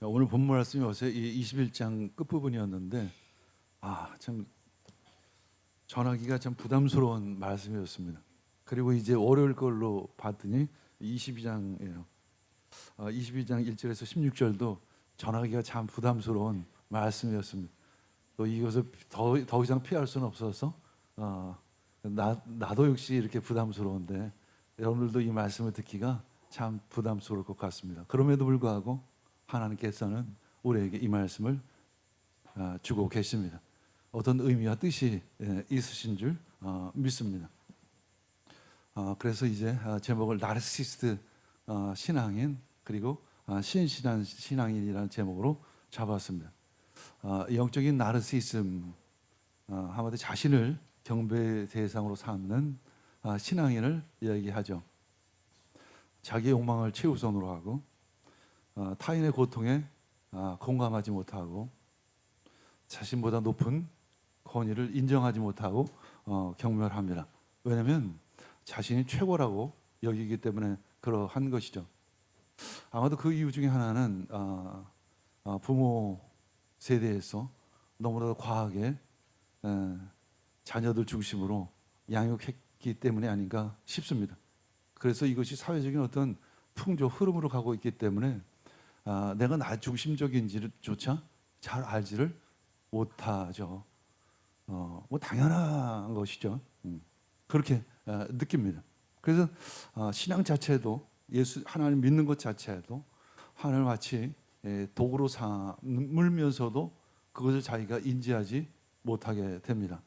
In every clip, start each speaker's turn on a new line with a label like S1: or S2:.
S1: 오늘 본문 말씀이 어제 이 21장 끝부분이었는데 참 전하기가 참 부담스러운 말씀이었습니다. 그리고 이제 월요일 걸로 봤더니 22장이에요. 22장 1절에서 16절도 전하기가 참 부담스러운 말씀이었습니다. 또 이것을 더 이상 피할 수는 없어서 나도 역시 이렇게 부담스러운데 여러분들도 이 말씀을 듣기가 참 부담스러울 것 같습니다. 그럼에도 불구하고 하나님께서는 우리에게 이 말씀을 주고 계십니다. 어떤 의미와 뜻이 있으신 줄 믿습니다. 그래서 이제 제목을 나르시시스트 신앙인 그리고 신실한 신앙인이라는 제목으로 잡았습니다. 영적인 나르시즘, 한마디로 자신을 경배 대상으로 삼는 신앙인을 이야기하죠. 자기 욕망을 최우선으로 하고 타인의 고통에 공감하지 못하고 자신보다 높은 권위를 인정하지 못하고 경멸합니다. 왜냐하면 자신이 최고라고 여기기 때문에 그러한 것이죠. 아마도 그 이유 중에 하나는 부모 세대에서 너무나도 과하게 자녀들 중심으로 양육했기 때문이 아닌가 싶습니다. 그래서 이것이 사회적인 어떤 풍조 흐름으로 가고 있기 때문에 내가 나 중심적인지조차 잘 알지를 못하죠. 뭐 당연한 것이죠. 그렇게 느낍니다. 그래서 신앙 자체도 예수 하나님 믿는 것 자체도 하나님을 마치 도구로 삼으면서도 그것을 자기가 인지하지 못하게 됩니다.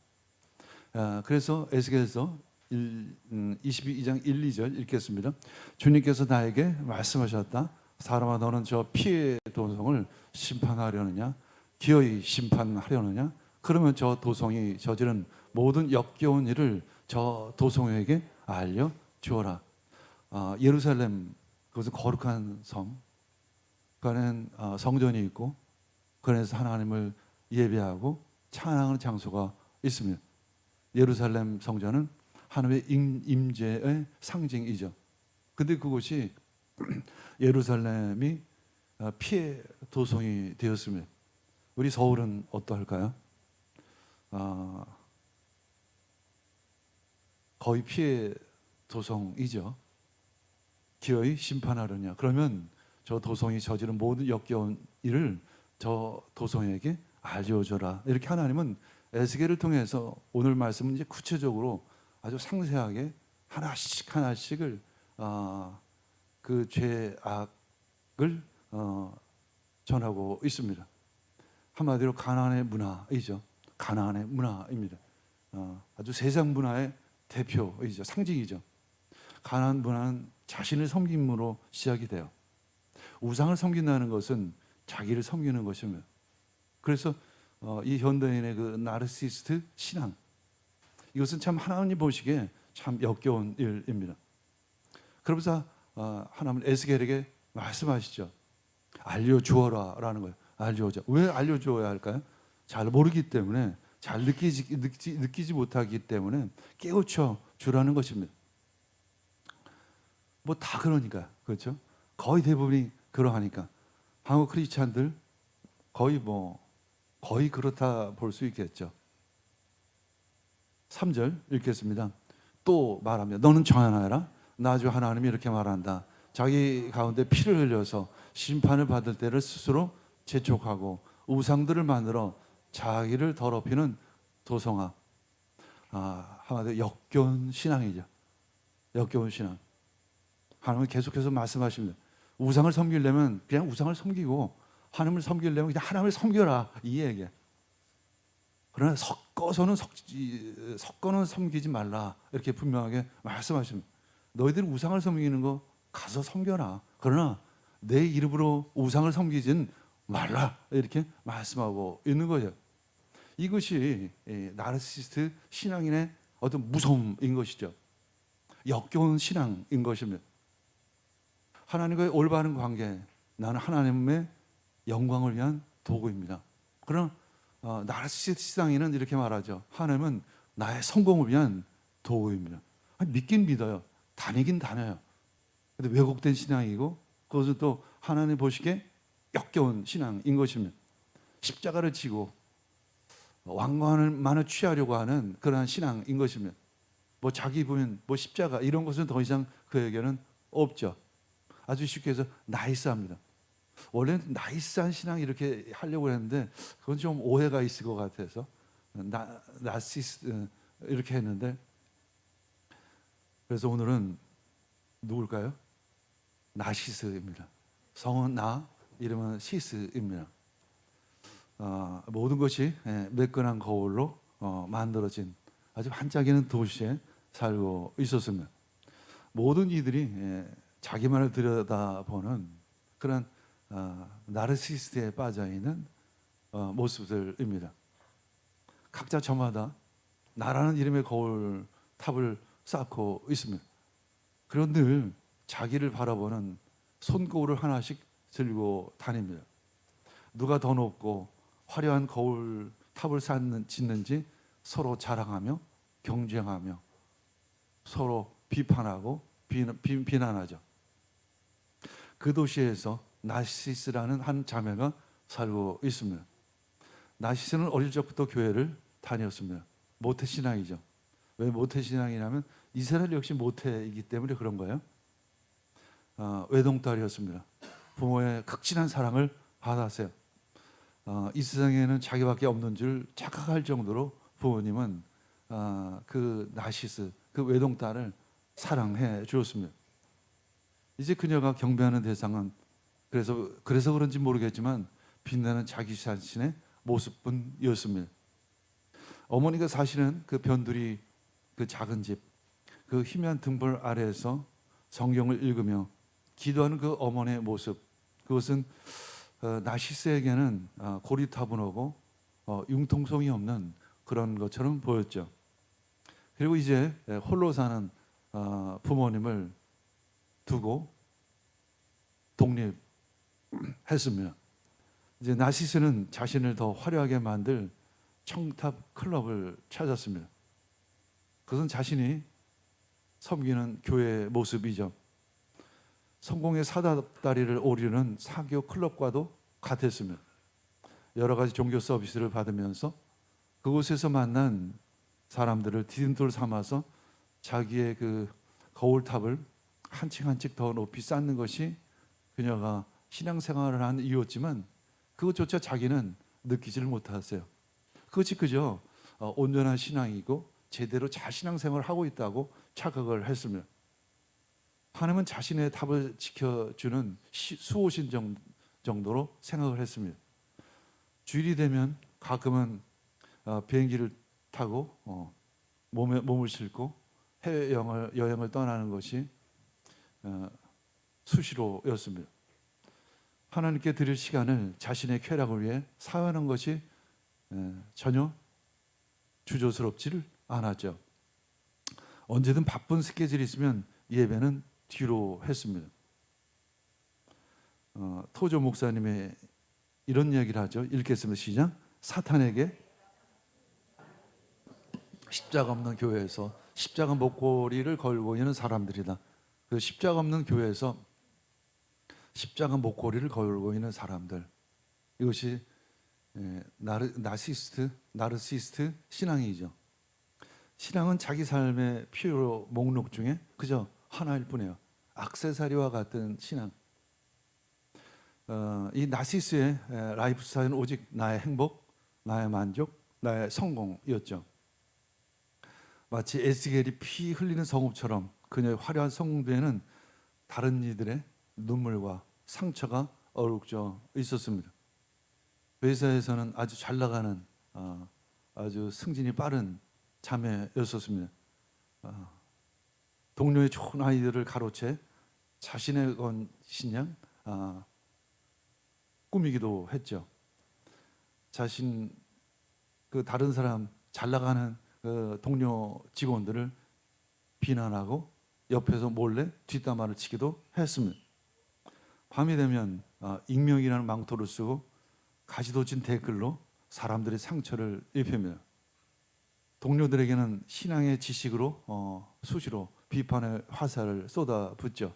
S1: 그래서 에스겔서 22장 1, 2절 읽겠습니다. 주님께서 나에게 말씀하셨다. 사람아 너는 저 피의 도성을 심판하려느냐 기어이 심판하려느냐 그러면 저 도성이 저지른 모든 역겨운 일을 저 도성에게 알려주어라. 예루살렘 그것은 거룩한 성, 그 안에는 성전이 있고 그 안에서 하나님을 예배하고 찬양하는 장소가 있습니다. 예루살렘 성전은 하나님의 임재의 상징이죠. 근데 그곳이 예루살렘이 피의 도성이 되었습니다. 우리 서울은 어떠할까요? 거의 피의 도성이죠. 기어이 심판하려냐. 그러면 저 도성이 저지른 모든 역겨운 일을 저 도성에게 알려줘라. 이렇게 하나님은 에스겔을 통해서 오늘 말씀은 이제 구체적으로 아주 상세하게 하나씩 하나씩을 그 죄악을 전하고 있습니다. 한마디로 가나안의 문화이죠. 가나안의 문화입니다. 아주 세상 문화의 대표이죠. 상징이죠. 가나안 문화는 자신을 섬김으로 시작이 돼요. 우상을 섬긴다는 것은 자기를 섬기는 것입니다. 그래서 이 현대인의 그 나르시스트 신앙, 이것은 참 하나님 보시기에 참 역겨운 일입니다. 그러면서 하나님은 에스겔에게 말씀하시죠. 알려주어라라는 거예요. 알려줘. 왜 알려줘야 할까요? 잘 모르기 때문에, 잘 느끼지 못하기 때문에 깨우쳐 주라는 것입니다. 뭐 다 그러니까, 그렇죠? 거의 대부분이 그러하니까 한국 크리스찬들 거의 그렇다 볼 수 있겠죠. 3절 읽겠습니다. 또 말하며 너는 정하여라. 나 주 하나님이 이렇게 말한다. 자기 가운데 피를 흘려서 심판을 받을 때를 스스로 재촉하고 우상들을 만들어 자기를 더럽히는 도성아. 한마디로 역겨운 신앙이죠. 역겨운 신앙. 하나님은 계속해서 말씀하십니다. 우상을 섬기려면 그냥 우상을 섬기고 하나님을 섬기려면 그냥 하나님을 섬겨라 이 얘기야. 그러나 섞어는 섬기지 말라 이렇게 분명하게 말씀하십니다. 너희들이 우상을 섬기는 거 가서 섬겨라. 그러나 내 이름으로 우상을 섬기진 말라 이렇게 말씀하고 있는 거예요. 이것이 나르시스트 신앙인의 어떤 무서움인 것이죠. 역겨운 신앙인 것입니다. 하나님과의 올바른 관계, 나는 하나님의 영광을 위한 도구입니다. 그러나 나르시스트 신앙인은 이렇게 말하죠. 하나님은 나의 성공을 위한 도구입니다. 믿긴 믿어요. 다니긴 다녀요. 근데 왜곡된 신앙이고 그것은 또 하나님 보시기에 역겨운 신앙인 것입니다. 십자가를 지고 왕관만을 취하려고 하는 그러한 신앙인 것입니다. 뭐 자기 부인, 뭐 십자가 이런 것은 더 이상 그에게는 없죠. 아주 쉽게 해서 나이스합니다. 원래는 나이스한 신앙 이렇게 하려고 했는데 그건 좀 오해가 있을 것 같아서 나시스 이렇게 했는데, 그래서 오늘은 누굴까요? 나시스입니다. 성은 나, 이름은 시스입니다. 모든 것이 매끈한 거울로 만들어진 아주 반짝이는 도시에 살고 있었습니다. 모든 이들이 자기만을 들여다보는 그런 나르시스트에 빠져있는 모습들입니다. 각자 저마다 나라는 이름의 거울 탑을 쌓고 있습니다. 그리고 늘 자기를 바라보는 손거울을 하나씩 들고 다닙니다. 누가 더 높고 화려한 거울 탑을 짓는지 서로 자랑하며 경쟁하며 서로 비판하고 비난하죠. 그 도시에서 나시스라는 한 자매가 살고 있습니다. 나시스는 어릴 적부터 교회를 다녔습니다. 모태신앙이죠. 왜 모태신앙이냐면 이스라엘 역시 모태이기 때문에 그런 거예요. 외동딸이었습니다. 부모의 극진한 사랑을 받았어요. 이 세상에는 자기밖에 없는 줄 착각할 정도로 부모님은 그 나시스, 그 외동딸을 사랑해 주었습니다. 이제 그녀가 경배하는 대상은 그래서 그런지 모르겠지만 빛나는 자기 자신의 모습뿐이었습니다. 어머니가 사시는 그 변두리 그 작은 집, 그 희미한 등불 아래에서 성경을 읽으며 기도하는 그 어머니의 모습, 그것은 나시스에게는 고리타분하고 융통성이 없는 그런 것처럼 보였죠. 그리고 이제 홀로 사는 부모님을 두고 독립했습니다. 이제 나시스는 자신을 더 화려하게 만들 청탑 클럽을 찾았습니다. 그것은 자신이 섬기는 교회의 모습이죠. 성공의 사다다리를 오르는 사교 클럽과도 같았습니다. 여러 가지 종교 서비스를 받으면서 그곳에서 만난 사람들을 디딤돌 삼아서 자기의 그 거울탑을 한 층 한 층 더 높이 쌓는 것이 그녀가 신앙생활을 한 이유였지만 그것조차 자기는 느끼지를 못했어요. 그것이 그저 온전한 신앙이고 제대로 잘 신앙생활을 하고 있다고 착각을 했습니다. 하나님은 자신의 탑을 지켜주는 수호신 정도로 생각을 했습니다. 주일이 되면 가끔은 비행기를 타고 몸을 싣고 해외 여행을 떠나는 것이 수시로였습니다. 하나님께 드릴 시간을 자신의 쾌락을 위해 사용하는 것이 전혀 주저스럽지를 않았죠. 언제든 바쁜 스케줄이 있으면 예배는 뒤로 했습니다. 토조 목사님의 이런 이야기를 하죠. 읽겠습니다. 시작. 사탄에게 십자가 없는 교회에서 십자가 목걸이를 걸고 있는 사람들이다. 그 십자가 없는 교회에서 십자가 목걸이를 걸고 있는 사람들, 이것이 나르시스트 신앙이죠. 신앙은 자기 삶의 필요 목록 중에 그저 하나일 뿐이에요. 액세서리와 같은 신앙. 이 나시스의 라이프 스타일은 오직 나의 행복, 나의 만족, 나의 성공이었죠. 마치 에스겔이 피 흘리는 성읍처럼 그녀의 화려한 성공에는 다른 이들의 눈물과 상처가 어룩져 있었습니다. 회사에서는 아주 잘 나가는 아주 승진이 빠른 자매였었습니다. 동료의 좋은 아이들을 가로채 자신의 신양 꾸미기도 했죠. 자신 그 다른 사람 잘 나가는 그 동료 직원들을 비난하고 옆에서 몰래 뒷담화를 치기도 했습니다. 밤이 되면 익명이라는 망토를 쓰고 가지도진 댓글로 사람들의 상처를 입힙니다. 동료들에게는 신앙의 지식으로 수시로 비판의 화살을 쏟아붓죠.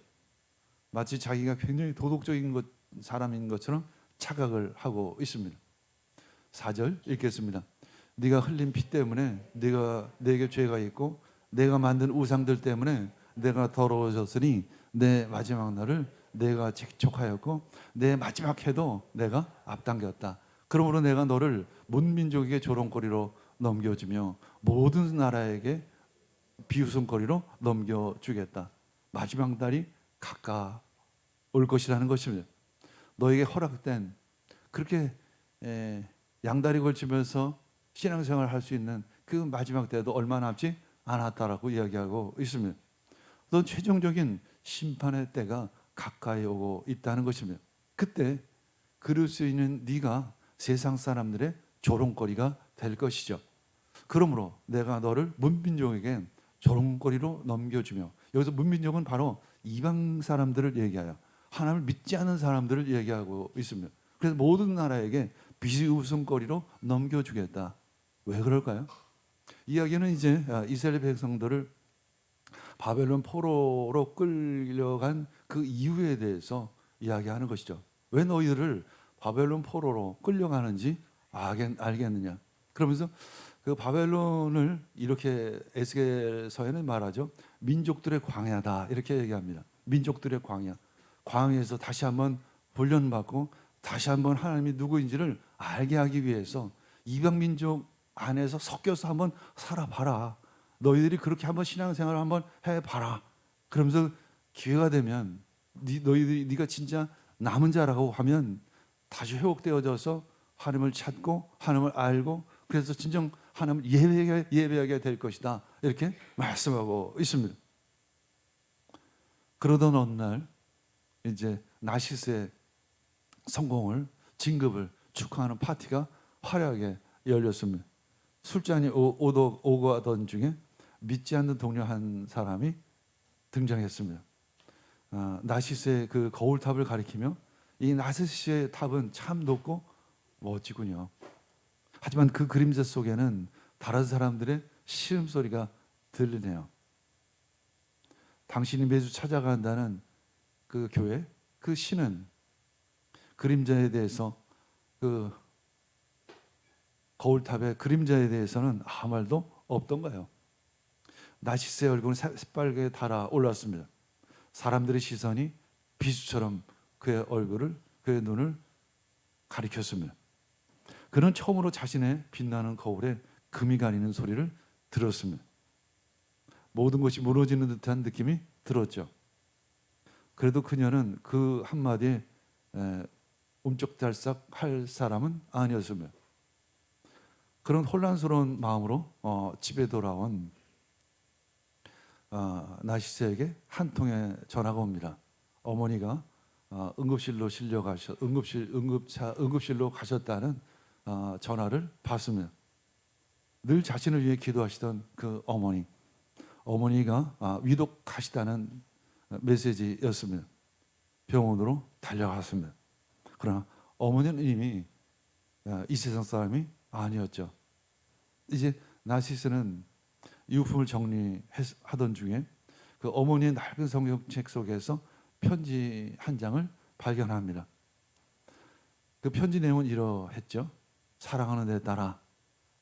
S1: 마치 자기가 굉장히 도덕적인 사람인 것처럼 착각을 하고 있습니다. 4절 읽겠습니다. 네가 흘린 피 때문에 네가 내게 죄가 있고 내가 만든 우상들 때문에 내가 더러워졌으니 내 마지막 날을 내가 재촉하였고 내 마지막 해도 내가 앞당겼다. 그러므로 내가 너를 문민족에게 조롱거리로 넘겨주며 모든 나라에게 비웃음거리로 넘겨주겠다. 마지막 날이 가까울 것이라는 것입니다. 너에게 허락된 그렇게 양다리 걸치면서 신앙생활을 할 수 있는 그 마지막 때도 얼마 남지 않았다라고 이야기하고 있습니다. 또 최종적인 심판의 때가 가까이 오고 있다는 것입니다. 그때 그럴 수 있는 네가 세상 사람들의 조롱거리가 될 것이죠. 그러므로 내가 너를 문민족에게 조롱거리로 넘겨주며, 여기서 문민족은 바로 이방 사람들을 얘기하여 하나님을 믿지 않는 사람들을 얘기하고 있습니다. 그래서 모든 나라에게 비웃음거리로 넘겨주겠다. 왜 그럴까요? 이야기는 이제 이스라엘 백성들을 바벨론 포로로 끌려간 그 이유에 대해서 이야기하는 것이죠. 왜 너희들을 바벨론 포로로 끌려가는지 알겠느냐. 그러면서 그 바벨론을 이렇게 에스겔서에는 말하죠. 민족들의 광야다 이렇게 얘기합니다. 민족들의 광야. 광야에서 다시 한번 훈련받고 다시 한번 하나님이 누구인지를 알게 하기 위해서 이방 민족 안에서 섞여서 한번 살아봐라. 너희들이 그렇게 한번 신앙생활을 한번 해봐라. 그러면서 기회가 되면 네가 진짜 남은 자라고 하면 다시 회복되어져서 하나님을 찾고 하나님을 알고 그래서 진정 하나님을 예배하게 될 것이다. 이렇게 말씀하고 있습니다. 그러던 어느 날 이제 나시스의 성공을 진급을 축하하는 파티가 화려하게 열렸습니다. 술잔이 오고 하던 중에 믿지 않는 동료 한 사람이 등장했습니다. 나시스의 그 거울탑을 가리키며 이 나시스의 탑은 참 높고 멋지군요. 하지만 그 그림자 속에는 다른 사람들의 시음소리가 들리네요. 당신이 매주 찾아간다는 그 교회, 그 신은 그림자에 대해서 그 거울탑의 그림자에 대해서는 아무 말도 없던가요? 나시스의 얼굴은 새빨개 달아올랐습니다. 사람들의 시선이 비수처럼 그의 얼굴을, 그의 눈을 가리켰습니다. 그는 처음으로 자신의 빛나는 거울에 금이 가리는 소리를 들었습니다. 모든 것이 무너지는 듯한 느낌이 들었죠. 그래도 그녀는 그 한마디에 움쩍달싹 할 사람은 아니었습니다. 그런 혼란스러운 마음으로 집에 돌아온 나시스에게 한 통의 전화가 옵니다. 어머니가 응급실로 응급실로 가셨다는 전화를 받습니다. 늘 자신을 위해 기도하시던 그 어머니가 위독하시다는 메시지였습니다. 병원으로 달려갔습니다. 그러나 어머니는 이미 이 세상 사람이 아니었죠. 이제 나시스는 유품을 정리하던 중에 그 어머니의 낡은 성경책 속에서 편지 한 장을 발견합니다. 그 편지 내용은 이러했죠. 사랑하는 내 딸아,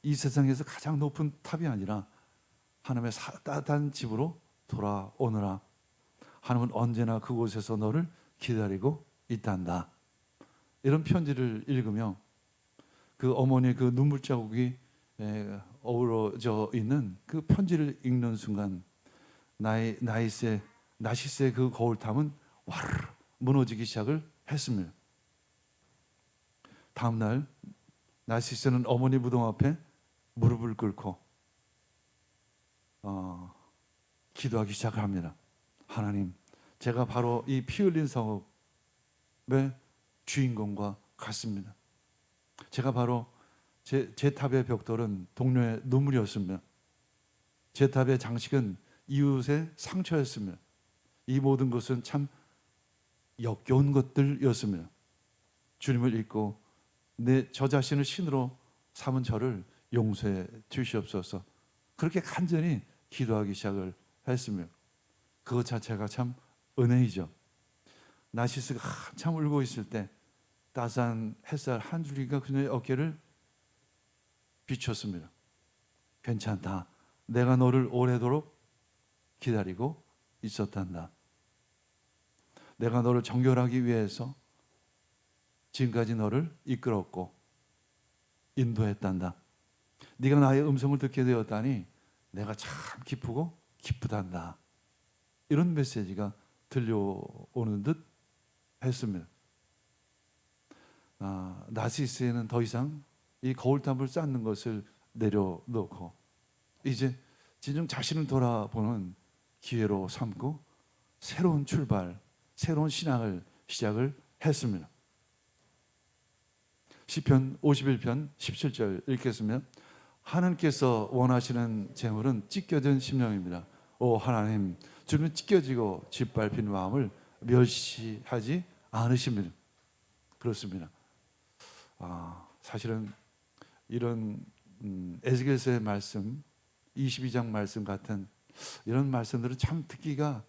S1: 이 세상에서 가장 높은 탑이 아니라 하나님의 따뜻한 집으로 돌아오너라. 하나님은 언제나 그곳에서 너를 기다리고 있단다. 이런 편지를 읽으며 그 어머니의 그 눈물 자국이 어우러져 있는 그 편지를 읽는 순간 나시스의 그 거울탑은 와르르 무너지기 시작을 했습니다. 다음 날 나시스는 어머니 무덤 앞에 무릎을 꿇고 기도하기 시작합니다. 하나님, 제가 바로 이 피 흘린 성읍의 주인공과 같습니다. 제가 바로 제 탑의 벽돌은 동료의 눈물이었습니다. 제 탑의 장식은 이웃의 상처였습니다. 이 모든 것은 참 역겨운 것들이었습니다. 주님을 잊고 저 자신을 신으로 삼은 저를 용서해 주시옵소서. 그렇게 간절히 기도하기 시작을 했습니다. 그것 자체가 참 은혜이죠. 나시스가 한참 울고 있을 때 따스한 햇살 한 줄기가 그녀의 어깨를 비췄습니다. 괜찮다. 내가 너를 오래도록 기다리고 있었단다. 내가 너를 정결하기 위해서 지금까지 너를 이끌었고 인도했단다. 네가 나의 음성을 듣게 되었다니 내가 참 기쁘고 기쁘단다. 이런 메시지가 들려오는 듯 했습니다. 나시스에는 더 이상 이 거울탑을 쌓는 것을 내려놓고 이제 진정 자신을 돌아보는 기회로 삼고 새로운 출발, 새로운 신앙을 시작을 했습니다. 시편 51편 17절 읽겠습니다. 하나님께서 원하시는 재물은 찢겨진 심령입니다. 오 하나님, 주는 찢겨지고 짓밟힌 마음을 멸시하지 않으십니다. 그렇습니다. 사실은 이런 에스겔서의 말씀, 22장 말씀 같은 이런 말씀들은 참 듣기가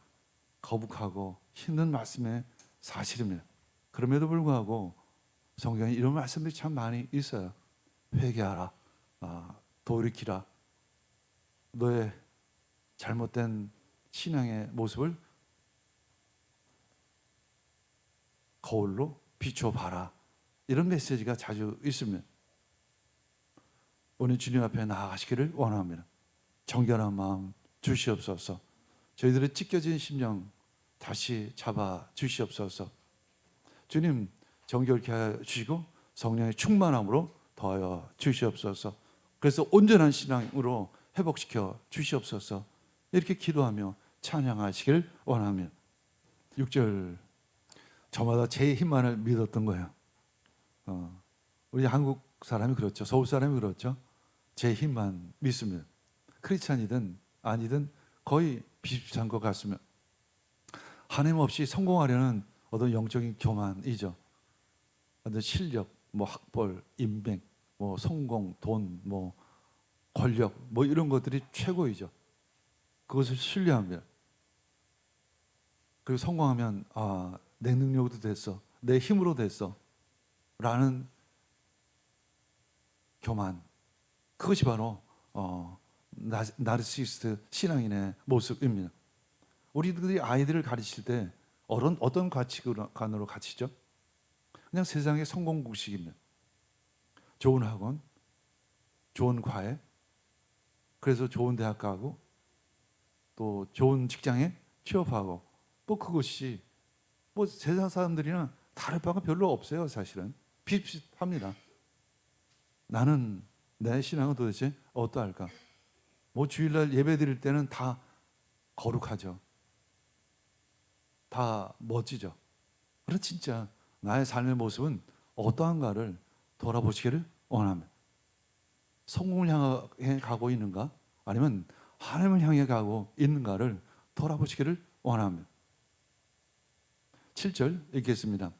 S1: 거북하고 힘든 말씀의 사실입니다. 그럼에도 불구하고 성경에 이런 말씀들이 참 많이 있어요. 회개하라, 돌이키라, 너의 잘못된 신앙의 모습을 거울로 비춰봐라. 이런 메시지가 자주 있습니다. 오늘 주님 앞에 나아가시기를 원합니다. 정결한 마음 주시옵소서. 저희들의 찢겨진 심령 다시 잡아 주시옵소서. 주님 정결케 하여 주시고 성령의 충만함으로 더하여 주시옵소서. 그래서 온전한 신앙으로 회복시켜 주시옵소서. 이렇게 기도하며 찬양하시길 원합니다. 6절, 저마다 제 힘만을 믿었던 거예요. 우리 한국 사람이 그렇죠. 서울 사람이 그렇죠. 제 힘만 믿습니다. 크리스찬이든 아니든 거의 비슷한 것 같습니다. 하나님 없이 성공하려는 어떤 영적인 교만이죠. 어떤 실력, 학벌, 인맥, 성공, 돈, 권력, 이런 것들이 최고이죠. 그것을 신뢰합니다. 그리고 성공하면 내 능력으로 됐어, 내 힘으로 됐어 라는 교만, 그것이 바로 나르시스트 신앙인의 모습입니다. 우리들이 아이들을 가르칠 때 어떤 가치관으로 가르치죠? 그냥 세상의 성공국식입니다. 좋은 학원, 좋은 과외, 그래서 좋은 대학 가고 또 좋은 직장에 취업하고 그것이 세상 사람들이랑 다를 바가 별로 없어요. 사실은 비슷합니다. 나는 내 신앙은 도대체 어떠할까? 주일날 예배 드릴 때는 다 거룩하죠. 다 멋지죠. 그러나 진짜 나의 삶의 모습은 어떠한가를 돌아보시기를 원합니다. 성공을 향해 가고 있는가? 아니면 하나님을 향해 가고 있는가를 돌아보시기를 원합니다. 7절 읽겠습니다.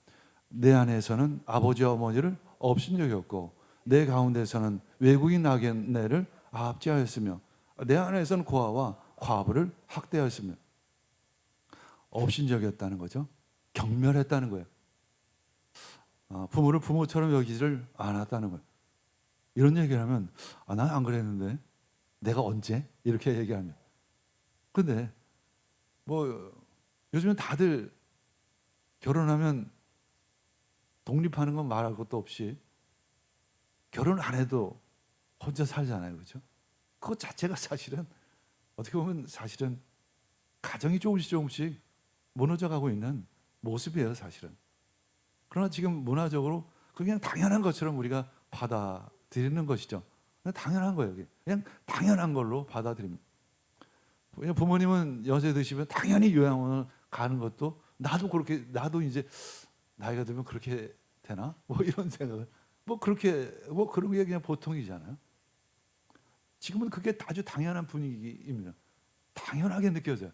S1: 내 안에서는 아버지와 어머니를 없인 적이 없고 내 가운데서는 외국인 나그네를 압제하였으며 내 안에서는 고아와 과부를 학대하였으며. 없인 적이 없다는 거죠. 경멸했다는 거예요. 부모를 부모처럼 여기지를 않았다는 거예요. 이런 얘기를 하면 난 안 그랬는데 내가 언제? 이렇게 얘기하면. 근데 요즘은 다들 결혼하면 독립하는 건 말할 것도 없이 결혼 안 해도 혼자 살잖아요. 그렇죠? 그것 자체가 사실은 어떻게 보면 사실은 가정이 조금씩 무너져 가고 있는 모습이에요. 사실은. 그러나 지금 문화적으로 그냥 당연한 것처럼 우리가 받아들이는 것이죠. 그냥 당연한 거예요. 그냥 당연한 걸로 받아들입니다. 부모님은 연세 드시면 당연히 요양원을 가는 것도 나도 이제 나이가 들면 그렇게 되나? 이런 생각을 그렇게 그런 게 그냥 보통이잖아요. 지금은 그게 아주 당연한 분위기입니다. 당연하게 느껴져요.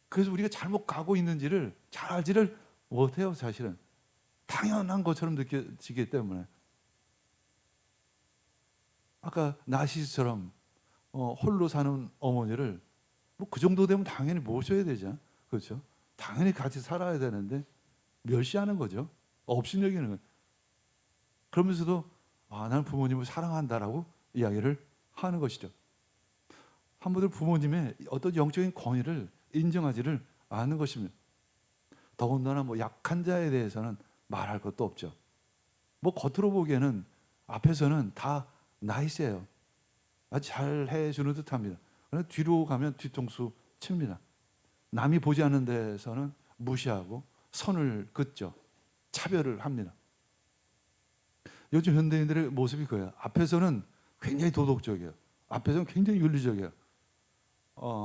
S1: 그래서 우리가 잘못 가고 있는지를 잘 알지를 못해요. 사실은 당연한 것처럼 느껴지기 때문에. 아까 나시스처럼 홀로 사는 어머니를 그 정도 되면 당연히 모셔야 되죠. 그렇죠? 당연히 같이 살아야 되는데 멸시하는 거죠. 없인 여기는 거예요. 그러면서도 나는 부모님을 사랑한다라고 이야기를 하는 것이죠. 한 분들 부모님의 어떤 영적인 권위를 인정하지를 않는 것입니다. 더군다나 뭐 약한 자에 대해서는 말할 것도 없죠. 뭐 겉으로 보기에는 앞에서는 다 나이스해요. 아주 잘 해주는 듯합니다. 그런데 뒤로 가면 뒤통수 칩니다. 남이 보지 않는 데서는 무시하고 선을 긋죠. 차별을 합니다. 요즘 현대인들의 모습이 그거예요. 앞에서는 굉장히 도덕적이에요. 앞에서는 굉장히 윤리적이에요.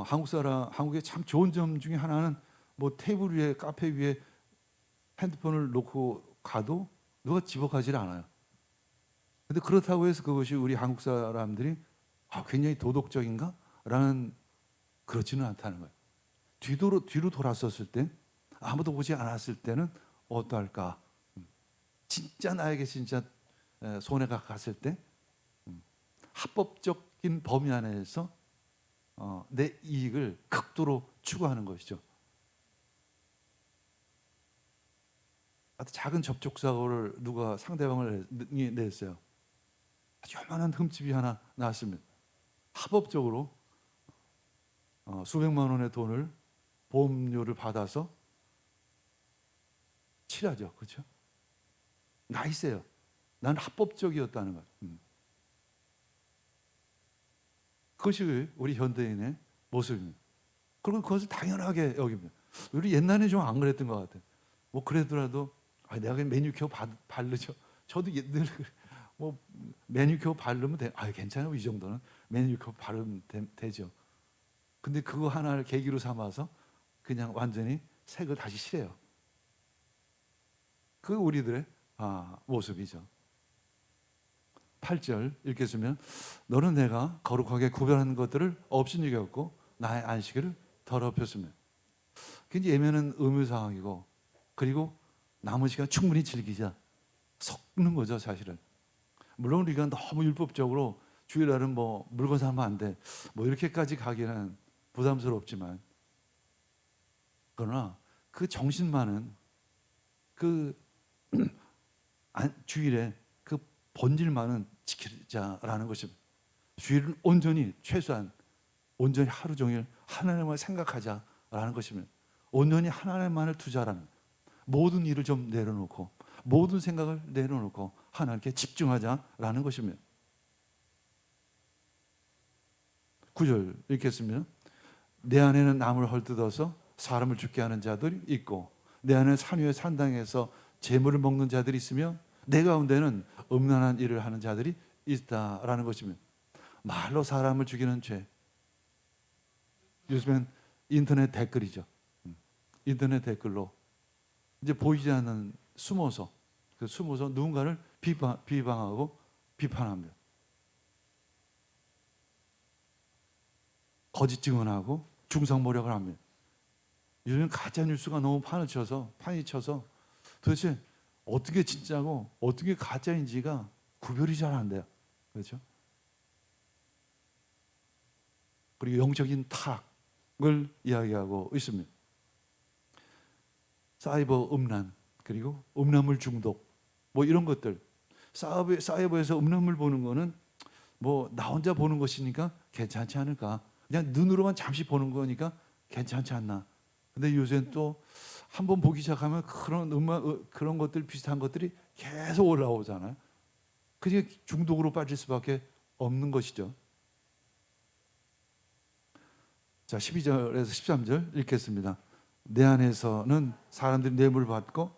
S1: 한국의 참 좋은 점 중에 하나는 뭐 테이블 위에 카페 위에 핸드폰을 놓고 가도 누가 집어가질 않아요. 근데 그렇다고 해서 그것이 우리 한국 사람들이 굉장히 도덕적인가? 라는 그렇지는 않다는 거예요. 뒤로 돌았었을 때 아무도 보지 않았을 때는 어떨까? 진짜 나에게 진짜 손해가 갔을 때 합법적인 범위 안에서 내 이익을 극도로 추구하는 것이죠. 아주 작은 접촉사고를 누가 상대방을 냈어요. 아주 요만한 흠집이 하나 나왔습니다. 합법적으로 수백만 원의 돈을 보험료를 받아서 칠하죠. 그렇죠? 나이스해요. 난 합법적이었다는 거예요. 그것이 우리 현대인의 모습입니다. 그리고 그것을 당연하게 여깁니다. 우리 옛날에 좀 안 그랬던 것 같아요. 뭐 그래더라도 내가 그냥 매니큐어 바르죠. 저도 늘 뭐 매니큐어 바르면 돼. 괜찮아요. 이 정도는 매니큐어 바르면 되죠. 근데 그거 하나를 계기로 삼아서 그냥 완전히 색을 다시 칠해요. 그 우리들의 모습이죠. 8절 읽겠으면 너는 내가 거룩하게 구별하는 것들을 업신여겼고 나의 안식일을 더럽혔으며. 굉장히 예면은 의무사항이고 그리고 남은 시간 충분히 즐기자 섞는 거죠. 사실은 물론 우리가 너무 율법적으로 주일날은 뭐 물건 사면 안 돼 뭐 이렇게까지 가기는 부담스럽지만 그러나 그 정신만은 그 주일에 그 본질만은 지키자라는 것입니다. 주일은 온전히 최소한 온전히 하루 종일 하나님을 생각하자라는 것입니다. 온전히 하나님만을 투자라는 모든 일을 좀 내려놓고 모든 생각을 내려놓고 하나님께 집중하자라는 것입니다. 9절 읽겠습니다. 내 안에는 남을 헐뜯어서 사람을 죽게 하는 자들이 있고 내 안에 산 위에 산당에서 재물을 먹는 자들이 있으며 내 가운데는 음란한 일을 하는 자들이 있다라는 것입니다. 말로 사람을 죽이는 죄. 요즘엔 인터넷 댓글이죠. 인터넷 댓글로 이제 보이지 않는 숨어서 누군가를 비방하고 비판합니다. 거짓 증언하고 중상모략을 합니다. 요즘 가짜 뉴스가 너무 판이 쳐서 도대체 어떻게 진짜고 어떻게 가짜인지가 구별이 잘 안 돼요. 그렇죠? 그리고 영적인 타락을 이야기하고 있습니다. 사이버 음란 그리고 음란물 중독 뭐 이런 것들 사이버에서 음란물 보는 거는 뭐 나 혼자 보는 것이니까 괜찮지 않을까 그냥 눈으로만 잠시 보는 거니까 괜찮지 않나. 근데 요새는 또 한번 보기 시작하면 그런 것들 비슷한 것들이 계속 올라오잖아요. 그게 중독으로 빠질 수밖에 없는 것이죠. 자, 12절에서 13절 읽겠습니다. 내 안에서는 사람들이 뇌물을 받고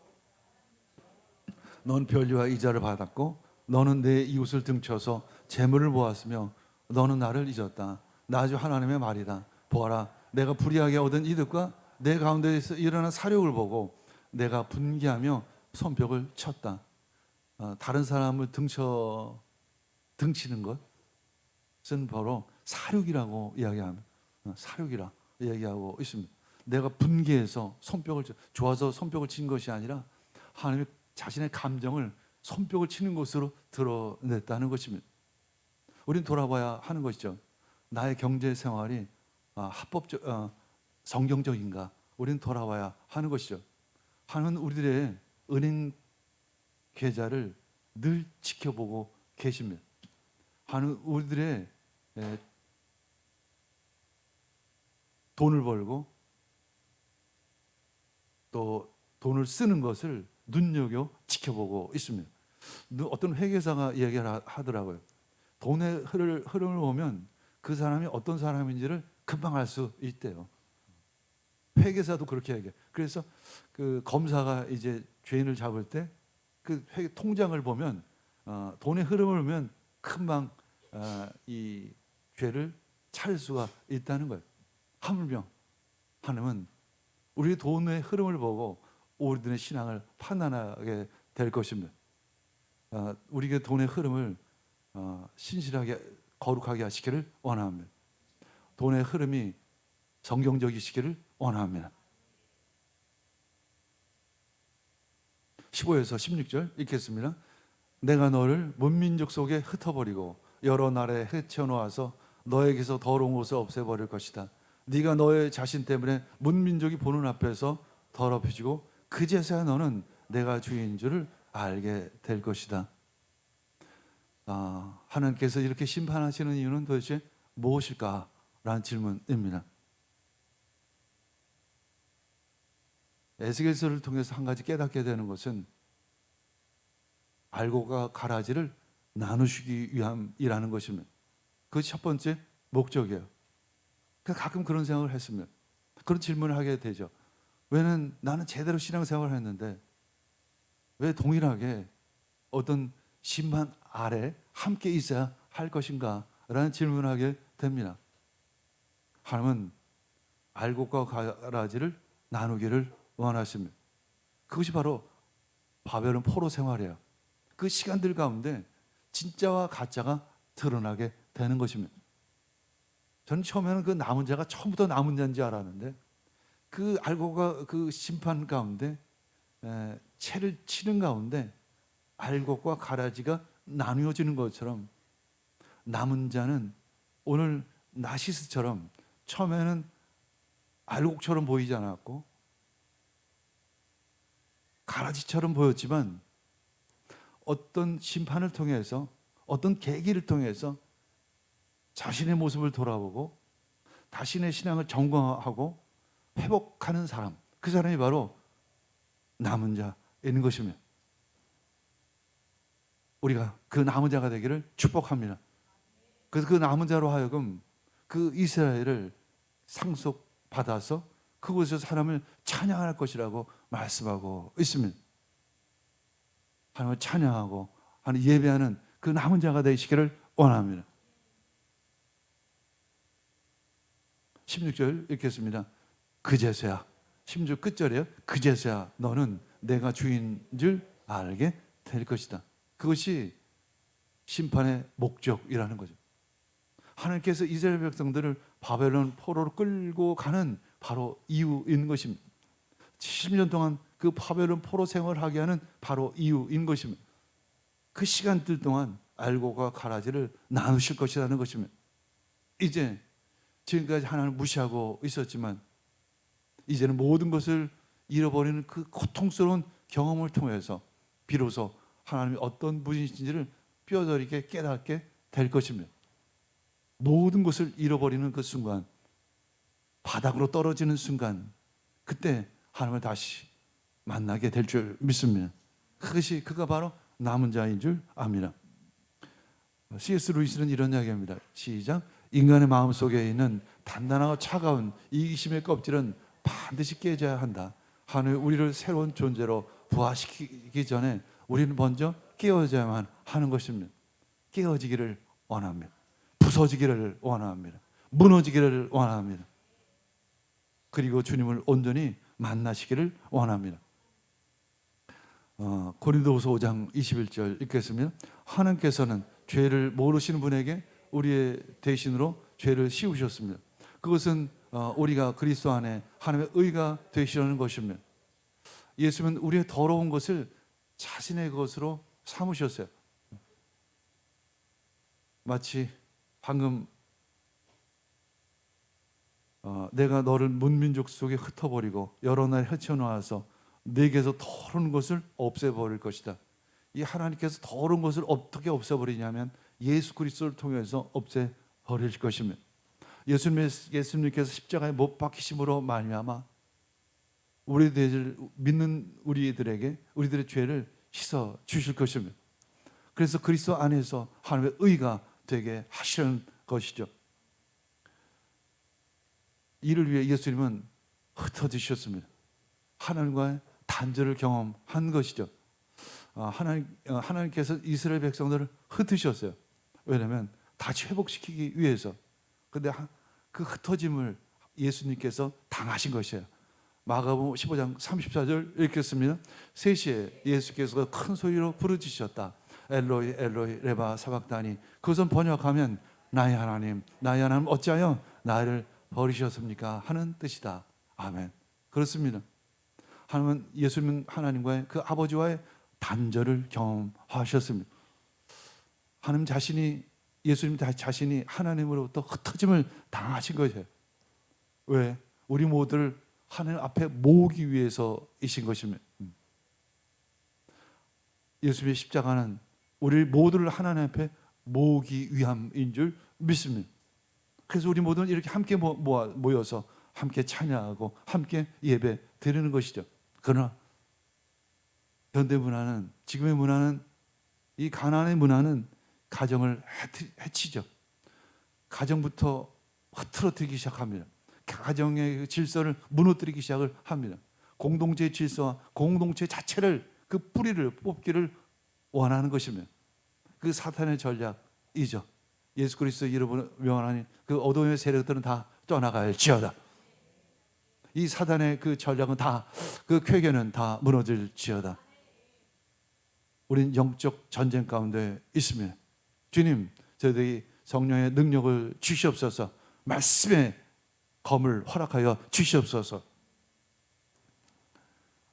S1: 넌 변리와 이자를 받았고 너는 내 이웃을 등쳐서 재물을 모았으며 너는 나를 잊었다. 나 주 하나님의 말이다. 보아라, 내가 불의하게 얻은 이득과 내 가운데에서 일어난 사욕을 보고 내가 분개하며 손뼉을 쳤다. 다른 사람을 등치는 것은 바로 사욕이라고 이야기합니다. 사욕이라 얘기하고 있습니다. 내가 분개해서 좋아서 손뼉을 친 것이 아니라 하나님의 자신의 감정을 손뼉을 치는 것으로 드러냈다는 것입니다. 우리는 돌아봐야 하는 것이죠. 나의 경제 생활이 성경적인가? 우리는 돌아봐야 하는 것이죠. 하나님은 우리들의 은행 계좌를 늘 지켜보고 계십니다. 하는 우리들의 돈을 벌고 또 돈을 쓰는 것을 눈여겨 지켜보고 있습니다. 어떤 회계사가 이야기를 하더라고요. 돈의 흐름을 보면 그 사람이 어떤 사람인지를 금방 알 수 있대요. 회계사도 그렇게 얘기해요. 그래서 그 검사가 이제 죄인을 잡을 때 그 통장을 보면 돈의 흐름을 보면 금방 이 죄를 찾을 수가 있다는 거예요. 하물며 하나님은 우리 돈의 흐름을 보고 우리들의 신앙을 판단하게 될 것입니다. 우리의 돈의 흐름을 신실하게 거룩하게 하시기를 원합니다. 돈의 흐름이 성경적이시기를 원합니다. 15에서 16절 읽겠습니다. 내가 너를 문민족 속에 흩어버리고 여러 나라에 헤쳐놓아서 너에게서 더러운 것을 없애버릴 것이다. 네가 너의 자신 때문에 문민족이 보는 앞에서 더럽혀지고 그제서야 너는 내가 주인 줄을 알게 될 것이다. 하나님께서 이렇게 심판하시는 이유는 도대체 무엇일까라는 질문입니다. 에스겔서를 통해서 한 가지 깨닫게 되는 것은 알곡과 가라지를 나누시기 위함이라는 것입니다. 그것이 첫 번째 목적이에요. 가끔 그런 생각을 했습니다. 그런 질문을 하게 되죠. 왜는 나는 제대로 신앙생활을 했는데 왜 동일하게 어떤 심판 아래 함께 있어야 할 것인가 라는 질문을 하게 됩니다. 하나님은 알곡과 가라지를 나누기를 원하십니다. 그것이 바로 바벨론 포로 생활이에요. 그 시간들 가운데 진짜와 가짜가 드러나게 되는 것입니다. 저는 처음에는 그 남은 자가 처음부터 남은 자인 줄 알았는데 그 알곡과 그 심판 가운데 채를 치는 가운데 알곡과 가라지가 나누어지는 것처럼 남은 자는 오늘 나시스처럼 처음에는 알곡처럼 보이지 않았고 가라지처럼 보였지만 어떤 심판을 통해서 어떤 계기를 통해서 자신의 모습을 돌아보고 자신의 신앙을 점검하고 회복하는 사람, 그 사람이 바로 남은 자인 것입니다. 우리가 그 남은 자가 되기를 축복합니다. 그래서 그 남은 자로 하여금 그 이스라엘을 상속받아서 그곳에서 사람을 찬양할 것이라고 말씀하고 있습니다. 하나님을 찬양하고 하나님 예배하는 그 남은 자가 되시기를 원합니다. 16절 읽겠습니다. 그제서야 16절 끝절이에요. 그제서야 너는 내가 주인 줄 알게 될 것이다. 그것이 심판의 목적이라는 거죠. 하나님께서 이스라엘 백성들을 바벨론 포로로 끌고 가는 바로 이유인 것입니다. 70년 동안 그 바벨론 포로 생활을 하게 하는 바로 이유인 것입니다. 그 시간들 동안 알곡과 가라지를 나누실 것이라는 것입니다. 이제 지금까지 하나님을 무시하고 있었지만 이제는 모든 것을 잃어버리는 그 고통스러운 경험을 통해서 비로소 하나님이 어떤 분이신지를 뼈저리게 깨닫게 될 것입니다. 모든 것을 잃어버리는 그 순간, 바닥으로 떨어지는 순간, 그때 하나님을 다시 만나게 될 줄 믿습니다. 그가 바로 남은 자인 줄 압니다. C.S. 루이스는 이런 이야기합니다. 시작. 인간의 마음속에 있는 단단하고 차가운 이기심의 껍질은 반드시 깨져야 한다. 하나님이 우리를 새로운 존재로 부활시키기 전에 우리는 먼저 깨어져야만 하는 것입니다. 깨어지기를 원합니다. 부서지기를 원합니다. 무너지기를 원합니다. 그리고 주님을 온전히 만나시기를 원합니다. 고린도후서 5장 21절 읽겠습니다. 하나님께서는 죄를 모르시는 분에게 우리의 대신으로 죄를 씌우셨습니다. 그것은 우리가 그리스도 안에 하나님의 의가 되시려는 것입니다. 예수님은 우리의 더러운 것을 자신의 것으로 삼으셨어요. 마치 방금 내가 너를 문민족 속에 흩어버리고 여러 나라에 헤쳐놓아서 내게서 더러운 것을 없애버릴 것이다. 이 하나님께서 더러운 것을 어떻게 없애버리냐면 예수 그리스도를 통해서 없애버릴 것입니다. 예수님께서 십자가에 못 박히심으로 말미암아 우리들 믿는 우리들에게 우리들의 죄를 씻어 주실 것입니다. 그래서 그리스도 안에서 하나님의 의가 되게 하시는 것이죠. 이를 위해 예수님은 흩어지셨습니다. 하나님과의 단절을 경험한 것이죠. 하나님께서 이스라엘 백성들을 흩으셨어요. 왜냐하면 다시 회복시키기 위해서. 그런데 그 흩어짐을 예수님께서 당하신 것이에요. 마가복음 15장 34절 읽겠습니다. 3시에 예수께서 큰 소리로 부르짖으셨다. 엘로이 엘로이 레바 사박다니. 그것은 번역하면 나의 하나님 나의 하나님 어찌하여 나를 버리셨습니까? 하는 뜻이다. 아멘. 그렇습니다. 하나님은 예수님은 하나님과의 그 아버지와의 단절을 경험하셨습니다. 하나님 자신이 예수님 자신이 하나님으로부터 흩어짐을 당하신 것이에요. 왜? 우리 모두를 하나님 앞에 모으기 위해서이신 것입니다. 예수님의 십자가는 우리 모두를 하나님 앞에 모으기 위함인 줄 믿습니다. 그래서 우리 모두는 이렇게 함께 모여서 함께 찬양하고 함께 예배 드리는 것이죠. 그러나 현대 문화는, 지금의 문화는, 이 가난의 문화는 가정을 해치죠. 가정부터 흐트러뜨리기 시작합니다. 가정의 그 질서를 무너뜨리기 시작을 합니다. 공동체의 질서와 공동체 자체를, 그 뿌리를 뽑기를 원하는 것입니다. 그 사탄의 전략이죠. 예수 그리스도 이름으로 명하니 그 어둠의 세력들은 다 떠나갈지어다. 이 사단의 그 전략은 다, 그 쾌견은 다 무너질지어다. 우린 영적 전쟁 가운데 있습니다. 주님, 저희들이 성령의 능력을 주시옵소서. 말씀의 검을 허락하여 주시옵소서.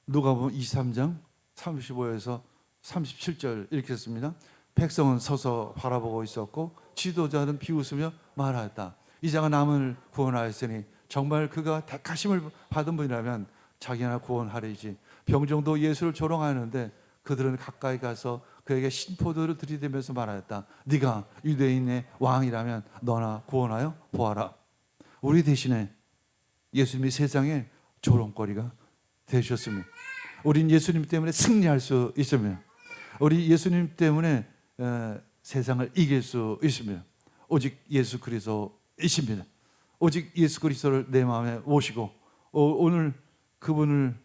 S1: 누가복음 23장 35에서 37절 읽겠습니다. 백성은 서서 바라보고 있었고 지도자는 비웃으며 말하였다. 이자가 남을 구원하였으니 정말 그가 택하심을 받은 분이라면 자기나 구원하리지. 병정도 예수를 조롱하였는데 그들은 가까이 가서 그에게 신포도를 들이대면서 말하였다. 네가 유대인의 왕이라면 너나 구원하여 보아라. 우리 대신에 예수님이 세상의 조롱거리가 되셨습니다. 우린 예수님 때문에 승리할 수 있습니다. 우리 예수님 때문에 세상을 이길 수 있습니다. 오직 예수 그리스도이십니다. 오직 예수 그리스도를 내 마음에 모시고 오늘 그분의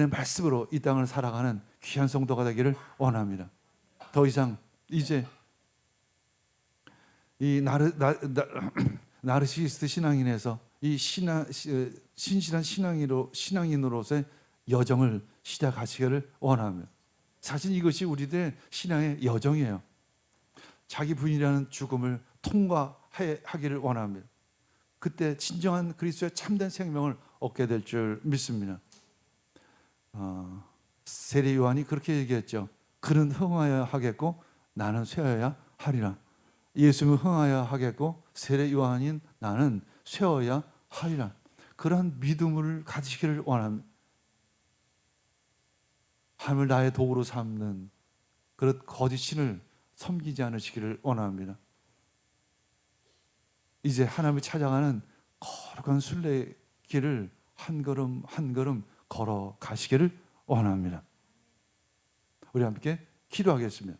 S1: 말씀으로 이 땅을 살아가는 귀한 성도가 되기를 원합니다. 더 이상 이제 이 나르시시스트 신앙인에서 이 신실한 신앙인으로서의 여정을 시작하시기를 원합니다. 사실 이것이 우리들의 신앙의 여정이에요. 자기 부인이라는 죽음을 통과하기를 원합니다. 그때 진정한 그리스도의 참된 생명을 얻게 될 줄 믿습니다. 세례 요한이 그렇게 얘기했죠. 그는 흥하여야 하겠고 나는 쇠어야 하리라. 예수님은 흥하여야 하겠고 세례 요한인 나는 쇠어야 하리라. 그러한 믿음을 가지시기를 원합니다. 하나님을 나의 도구로 삼는 그런 거짓 신을 섬기지 않으시기를 원합니다. 이제 하나님을 찾아가는 거룩한 순례길을 한 걸음 한 걸음 걸어가시기를 원합니다. 우리 함께 기도하겠습니다.